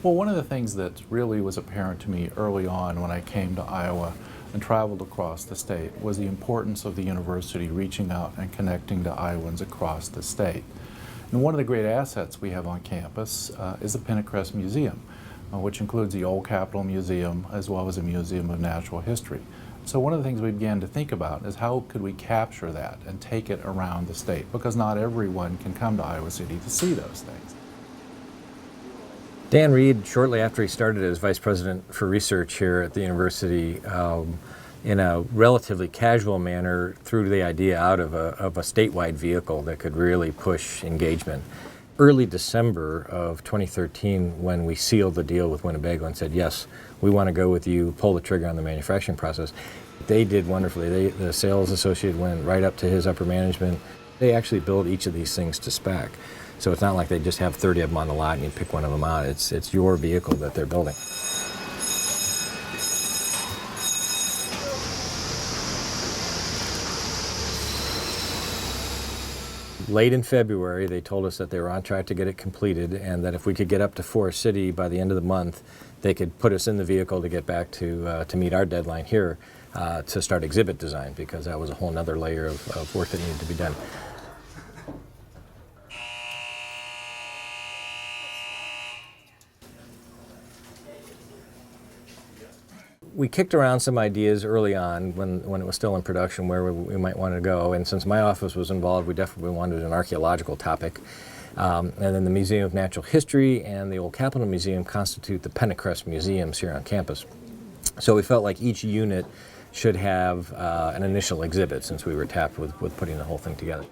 Well, one of the things that really was apparent to me early on when I came to Iowa and traveled across the state was the importance of the university reaching out and connecting to Iowans across the state. And one of the great assets we have on campus is the Pinnacle Museum, which includes the Old Capitol Museum as well as a Museum of Natural History. So one of the things we began to think about is how could we capture that and take it around the state, because not everyone can come to Iowa City to see those things. Dan Reed, shortly after he started as Vice President for Research here at the university, in a relatively casual manner, threw the idea out of a statewide vehicle that could really push engagement. Early December of 2013, when we sealed the deal with Winnebago and said, yes, we want to go with you, pull the trigger on the manufacturing process, they did wonderfully. The sales associate went right up to his upper management. They actually build each of these things to spec. So it's not like they just have 30 of them on the lot and you pick one of them out. It's your vehicle that they're building. Late in February, they told us that they were on track to get it completed and that if we could get up to Forest City by the end of the month, they could put us in the vehicle to get back to meet our deadline here to start exhibit design, because that was a whole other layer of work that needed to be done. We kicked around some ideas early on when it was still in production where we might want to go, and since my office was involved, we definitely wanted an archaeological topic. And then the Museum of Natural History and the Old Capitol Museum constitute the Pennicrest Museums here on campus. So we felt like each unit should have an initial exhibit, since we were tapped with putting the whole thing together.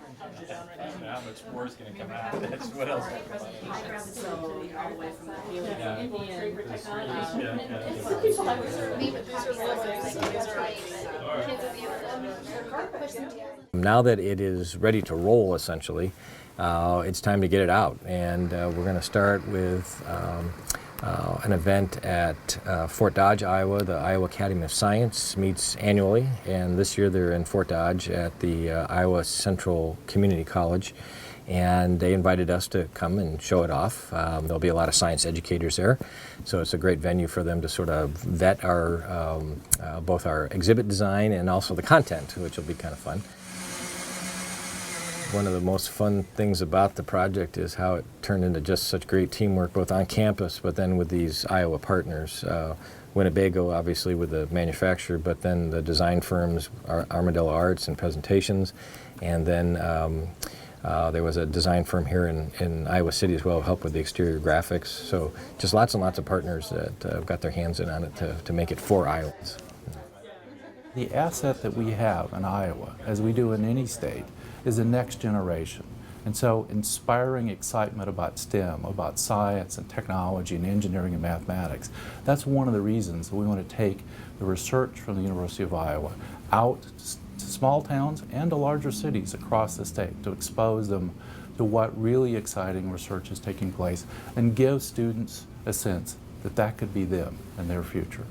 Now that it is ready to roll, essentially, it's time to get it out, and we're going to start with an event at Fort Dodge, Iowa. The Iowa Academy of Science meets annually, and this year they're in Fort Dodge at the Iowa Central Community College, and they invited us to come and show it off. There'll be a lot of science educators there, so it's a great venue for them to sort of vet our both our exhibit design and also the content, which will be kind of fun. One of the most fun things about the project is how it turned into just such great teamwork, both on campus, but then with these Iowa partners. Winnebago, obviously, with the manufacturer, but then the design firms, Armadillo Arts and Presentations, and then there was a design firm here in Iowa City as well, help with the exterior graphics. So just lots and lots of partners that got their hands in on it to make it for Iowans. The asset that we have in Iowa, as we do in any state, is the next generation. And so inspiring excitement about STEM, about science and technology and engineering and mathematics, that's one of the reasons we want to take the research from the University of Iowa out to small towns and to larger cities across the state to expose them to what really exciting research is taking place and give students a sense that that could be them and their future.